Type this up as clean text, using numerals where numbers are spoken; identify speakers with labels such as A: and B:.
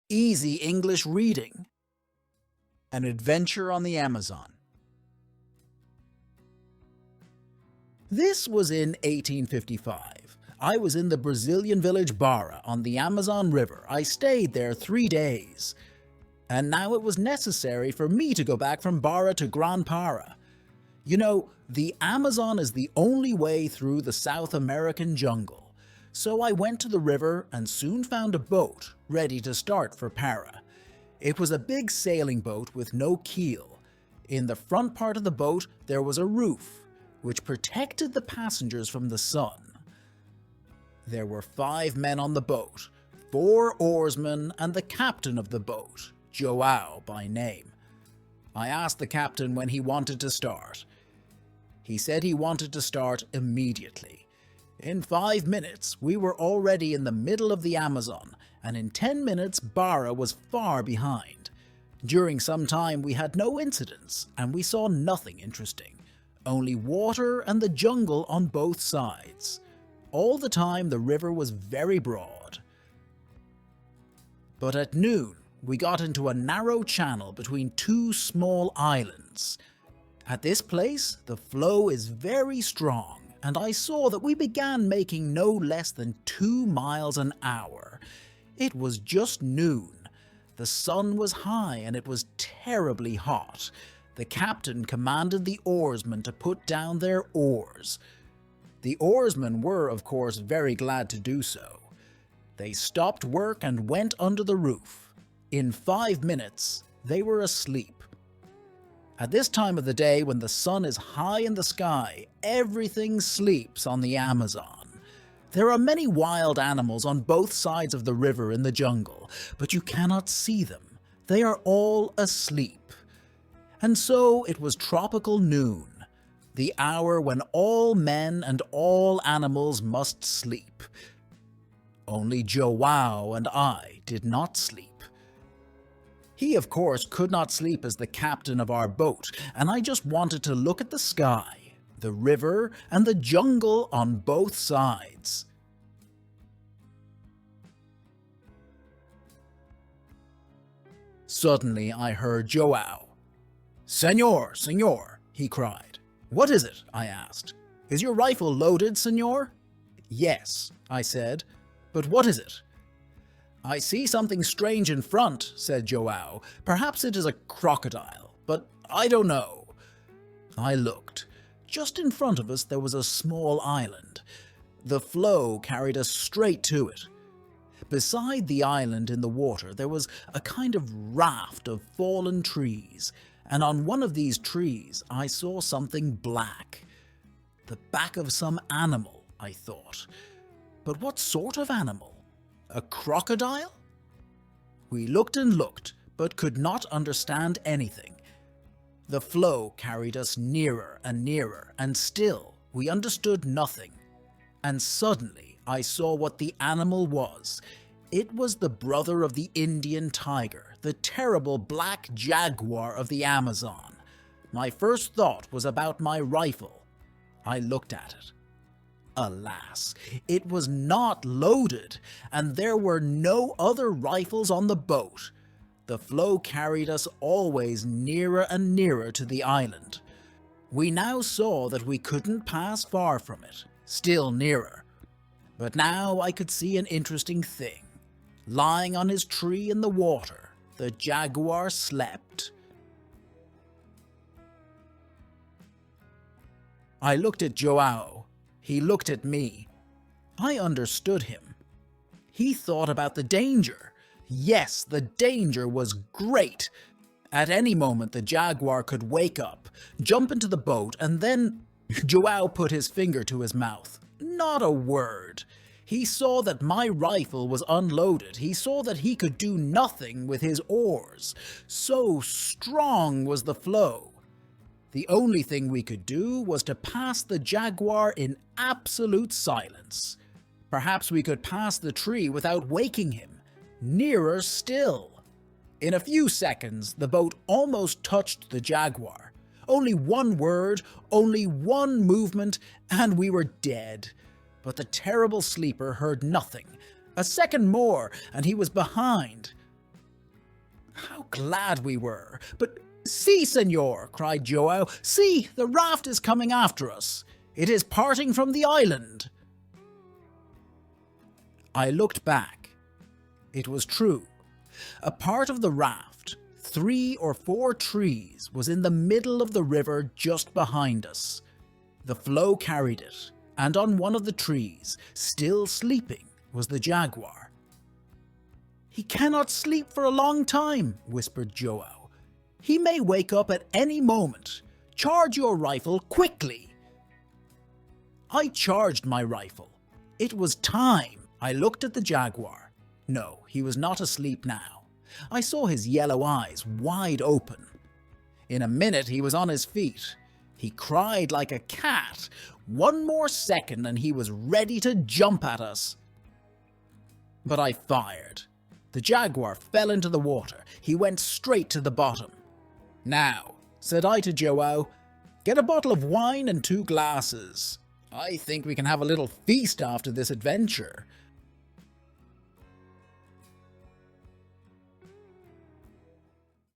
A: Easy English reading. An adventure on the Amazon. This was in 1855. I was in the Brazilian village Barra on the Amazon River. I stayed there 3 days. And now it was necessary for me to go back from Barra to Gran-Para. You know, the Amazon is the only way through the South American jungle. So I went to the river and soon found a boat ready to start for Para. It was a big sailing boat with no keel. In the front part of the boat there was a roof, which protected the passengers from the sun. There were 5 men on the boat, 4 oarsmen and the captain of the boat, João by name. I asked the captain when he wanted to start. He said he wanted to start immediately. In 5 minutes, we were already in the middle of the Amazon, and in 10 minutes, Barra was far behind. During some time, we had no incidents, and we saw nothing interesting. Only water and the jungle on both sides. All the time, the river was very broad. But at noon, we got into a narrow channel between 2 small islands. At this place, the flow is very strong, and I saw that we began making no less than 2 miles an hour. It was just noon. The sun was high and it was terribly hot. The captain commanded the oarsmen to put down their oars. The oarsmen were, of course, very glad to do so. They stopped work and went under the roof. In 5 minutes, they were asleep. At this time of the day, when the sun is high in the sky, everything sleeps on the Amazon. There are many wild animals on both sides of the river in the jungle, but you cannot see them. They are all asleep. And so it was tropical noon, the hour when all men and all animals must sleep. Only João and I did not sleep. He, of course, could not sleep as the captain of our boat, and I just wanted to look at the sky, the river, and the jungle on both sides. Suddenly I heard João. "Senor, senor," he cried. "What is it?" I asked. "Is your rifle loaded, senor?" "Yes," I said. "But what is it?" "I see something strange in front," said João. "Perhaps it is a crocodile, but I don't know." I looked. Just in front of us there was a small island. The flow carried us straight to it. Beside the island in the water there was a kind of raft of fallen trees, and on one of these trees I saw something black. The back of some animal, I thought. But what sort of animal? A crocodile? We looked and looked, but could not understand anything. The flow carried us nearer and nearer, and still we understood nothing. And suddenly I saw what the animal was. It was the brother of the Indian tiger, the terrible black jaguar of the Amazon. My first thought was about my rifle. I looked at it. Alas, it was not loaded, and there were no other rifles on the boat. The flow carried us always nearer and nearer to the island. We now saw that we couldn't pass far from it, still nearer. But now I could see an interesting thing. Lying on his tree in the water, the jaguar slept. I looked at João. He looked at me. I understood him. He thought about the danger. Yes, the danger was great. At any moment the jaguar could wake up, jump into the boat, and then João put his finger to his mouth. Not a word. He saw that my rifle was unloaded. He saw that he could do nothing with his oars. So strong was the flow. The only thing we could do was to pass the jaguar in absolute silence. Perhaps we could pass the tree without waking him. Nearer still. In a few seconds, the boat almost touched the jaguar. Only one word, only one movement, and we were dead. But the terrible sleeper heard nothing. A second more, and he was behind. How glad we were. But see, senor, cried Joao. See, the raft is coming after us. It is parting from the island. I looked back. It was true. A part of the raft, 3 or 4 trees, was in the middle of the river just behind us. The flow carried it, and on one of the trees, still sleeping, was the jaguar. He cannot sleep for a long time, whispered Joao. He may wake up at any moment. Charge your rifle quickly. I charged my rifle. It was time. I looked at the jaguar. No, he was not asleep now. I saw his yellow eyes wide open. In a minute he was on his feet. He cried like a cat. 1 more second and he was ready to jump at us. But I fired. The jaguar fell into the water. He went straight to the bottom. Now, said I to Joao, get a bottle of wine and 2 glasses. I think we can have a little feast after this adventure.